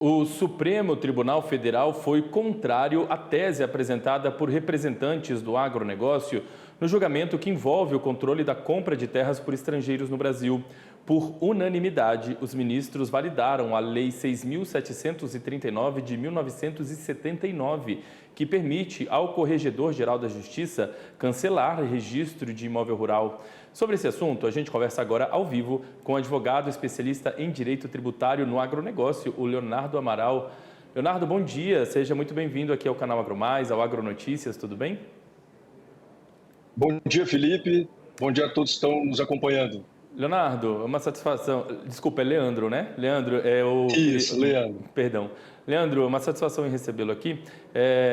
O Supremo Tribunal Federal foi contrário à tese apresentada por representantes do agronegócio no julgamento que envolve o controle da compra de terras por estrangeiros no Brasil. Por unanimidade, os ministros validaram a Lei 6.739 de 1979, que permite ao Corregedor-Geral da Justiça cancelar registro de imóvel rural. Sobre esse assunto, a gente conversa agora ao vivo com o advogado especialista em direito tributário no agronegócio, o Leonardo Amaral. Leonardo, bom dia, seja muito bem-vindo aqui ao canal AgroMais, ao Agronotícias, tudo bem? Bom dia, Felipe. Bom dia a todos que estão nos acompanhando. Leonardo, é uma satisfação. Desculpa, é Leandro, né? Leandro, é o. Isso, Leandro. Perdão. Leandro, é uma satisfação em recebê-lo aqui.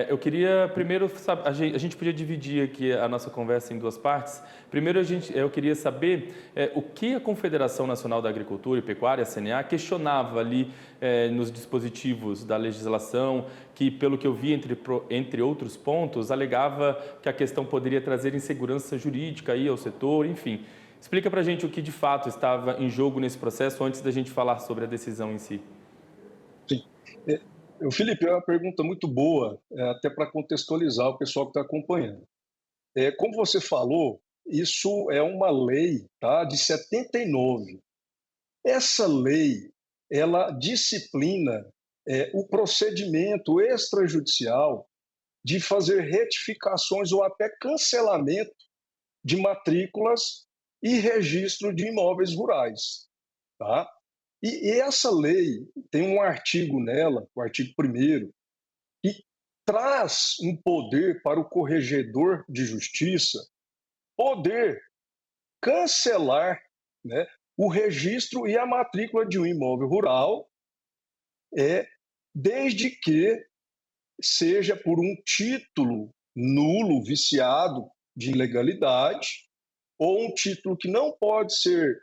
Eu queria primeiro. A gente podia dividir aqui a nossa conversa em duas partes. Primeiro, eu queria saber o que a Confederação Nacional da Agricultura e Pecuária, a CNA, questionava ali nos dispositivos da legislação, que, pelo que eu vi, entre outros pontos, alegava que a questão poderia trazer insegurança jurídica aí ao setor, enfim. Explica para a gente o que de fato estava em jogo nesse processo antes da gente falar sobre a decisão em si. Sim. Felipe, é uma pergunta muito boa, até para contextualizar o pessoal que está acompanhando. Como você falou, isso é uma lei, tá, de 79. Essa lei, ela disciplina o procedimento extrajudicial de fazer retificações ou até cancelamento de matrículas e registro de imóveis rurais, tá? E essa lei tem um artigo nela, o artigo 1º, que traz um poder para o corregedor de justiça poder cancelar, né, o registro e a matrícula de um imóvel rural, desde que seja por um título nulo, viciado de ilegalidade, ou um título que não pode ser,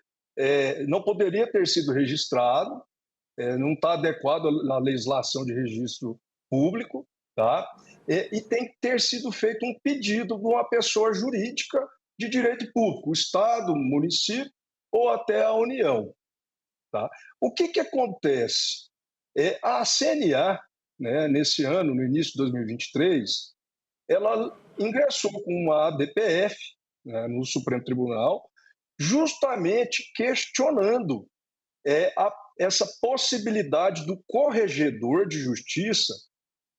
não poderia ter sido registrado, não está adequado à legislação de registro público, tá? E tem que ter sido feito um pedido de uma pessoa jurídica de direito público, o Estado, o município ou até a União, tá? O que acontece? A CNA, né, nesse ano, no início de 2023, ela ingressou com uma ADPF, né, no Supremo Tribunal, justamente questionando essa possibilidade do corregedor de justiça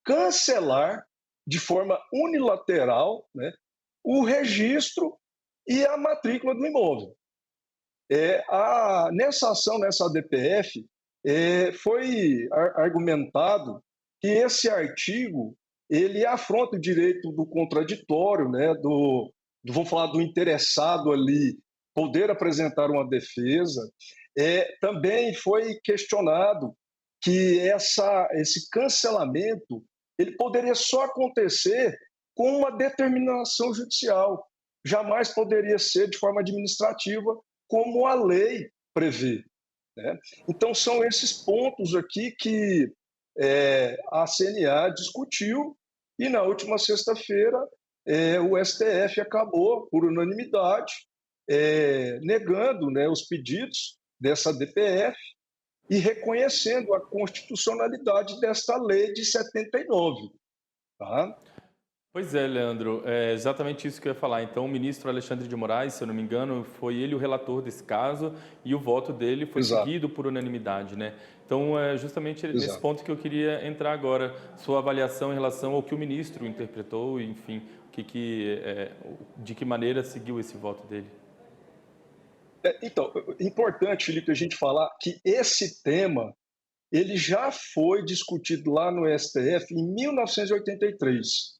cancelar de forma unilateral, né, o registro e a matrícula do imóvel. Nessa ação, nessa ADPF, foi argumentado que esse artigo ele afronta o direito do contraditório, né, vamos falar do interessado ali poder apresentar uma defesa. Também foi questionado que esse cancelamento ele poderia só acontecer com uma determinação judicial, jamais poderia ser de forma administrativa, como a lei prevê, né? Então, são esses pontos aqui que a CNA discutiu e, na última sexta-feira, o STF acabou, por unanimidade, negando, né, os pedidos dessa DPF e reconhecendo a constitucionalidade desta lei de 79. Tá? Pois é, Leandro, é exatamente isso que eu ia falar. Então, o ministro Alexandre de Moraes, se eu não me engano, foi ele o relator desse caso e o voto dele foi Exato, seguido por unanimidade, né? Então, é justamente nesse exato. ponto que eu queria entrar agora, sua avaliação em relação ao que o ministro interpretou, enfim, de que maneira seguiu esse voto dele. Então, é importante, Felipe, a gente falar que esse tema ele já foi discutido lá no STF em 1983.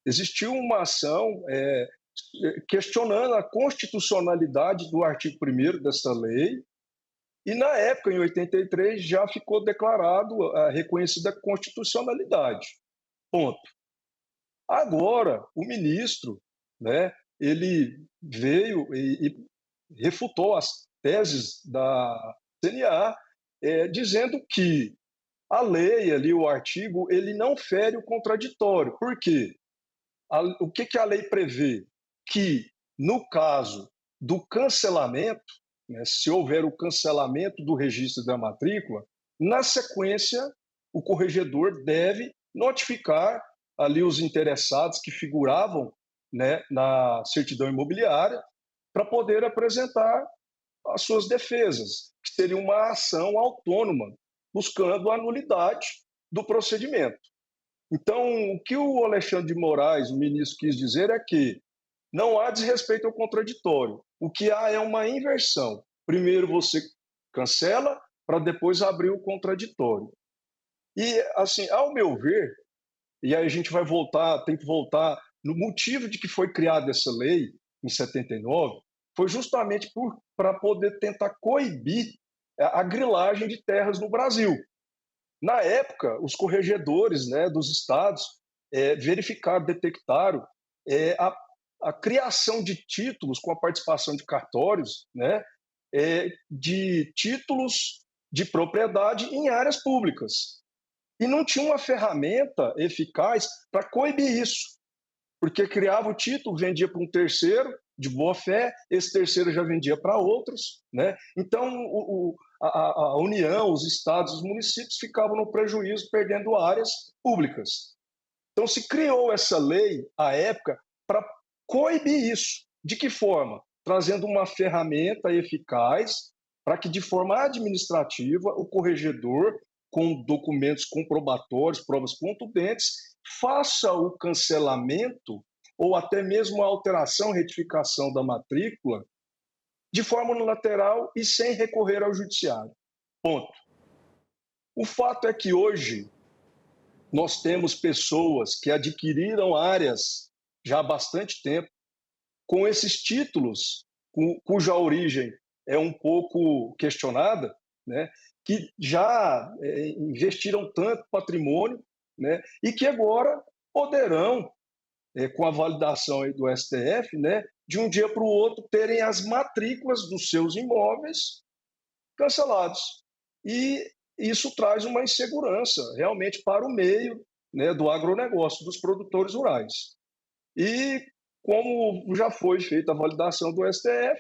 Existiu uma ação questionando a constitucionalidade do artigo 1º dessa lei, e na época, em 83, já ficou declarado a reconhecida constitucionalidade. Ponto. Agora, o ministro, né, ele veio e refutou as teses da CNA, dizendo que a lei, ali, o artigo, ele não fere o contraditório. Por quê? O que a lei prevê? Que, no caso do cancelamento, né, se houver o cancelamento do registro da matrícula, na sequência o corregedor deve notificar ali os interessados que figuravam, né, na certidão imobiliária para poder apresentar as suas defesas, que seria uma ação autônoma, buscando a nulidade do procedimento. Então, o que o Alexandre de Moraes, o ministro, quis dizer é que não há desrespeito ao contraditório. O que há é uma inversão. Primeiro você cancela para depois abrir o contraditório. E, assim, ao meu ver, e aí a gente vai voltar, tem que voltar no motivo de que foi criada essa lei em 79, foi justamente para poder tentar coibir a grilagem de terras no Brasil. Na época, os corregedores, né, dos estados verificaram, detectaram a criação de títulos com a participação de cartórios, né, de títulos de propriedade em áreas públicas. E não tinha uma ferramenta eficaz para coibir isso, porque criava o título, vendia para um terceiro de boa fé, esse terceiro já vendia para outros, né? Então a União, os estados, os municípios ficavam no prejuízo, perdendo áreas públicas. Então se criou essa lei à época para coibir isso. De que forma? Trazendo uma ferramenta eficaz para que, de forma administrativa, o corregedor, com documentos comprobatórios, provas contundentes, faça o cancelamento ou até mesmo a alteração, retificação da matrícula de forma unilateral e sem recorrer ao judiciário. Ponto. O fato é que hoje nós temos pessoas que adquiriram áreas já há bastante tempo com esses títulos, cuja origem é um pouco questionada, né, que já investiram tanto patrimônio, né, e que agora poderão, com a validação aí do STF, né, de um dia para o outro, terem as matrículas dos seus imóveis cancelados. E isso traz uma insegurança realmente para o meio, né, do agronegócio, dos produtores rurais. E como já foi feita a validação do STF,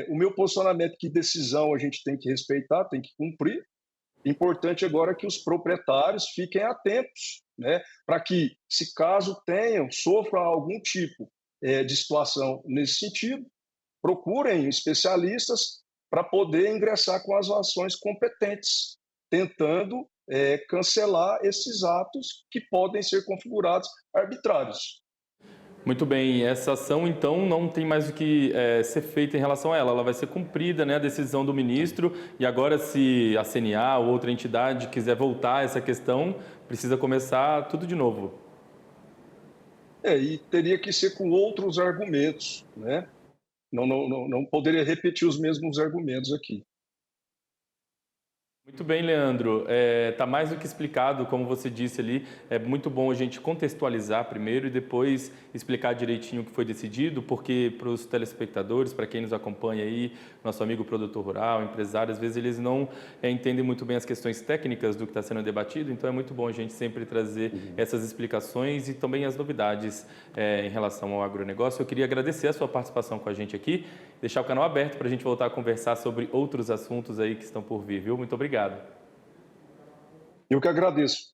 o meu posicionamento, que decisão a gente tem que respeitar, tem que cumprir. Importante agora que os proprietários fiquem atentos, né, para que, se caso tenham, sofram algum tipo de situação nesse sentido, procurem especialistas para poder ingressar com as ações competentes, tentando cancelar esses atos que podem ser configurados arbitrários. Muito bem, essa ação então não tem mais o que ser feito em relação a ela, ela vai ser cumprida, né, a decisão do ministro, e agora se a CNA ou outra entidade quiser voltar a essa questão, precisa começar tudo de novo. E teria que ser com outros argumentos, né? Não poderia repetir os mesmos argumentos aqui. Muito bem, Leandro. Tá mais do que explicado, como você disse ali. É muito bom a gente contextualizar primeiro e depois explicar direitinho o que foi decidido, porque para os telespectadores, para quem nos acompanha aí, nosso amigo produtor rural, empresário, às vezes eles não entendem muito bem as questões técnicas do que está sendo debatido, então é muito bom a gente sempre trazer essas explicações e também as novidades em relação ao agronegócio. Eu queria agradecer a sua participação com a gente aqui, deixar o canal aberto para a gente voltar a conversar sobre outros assuntos aí que estão por vir, viu? Muito obrigado. Eu que agradeço.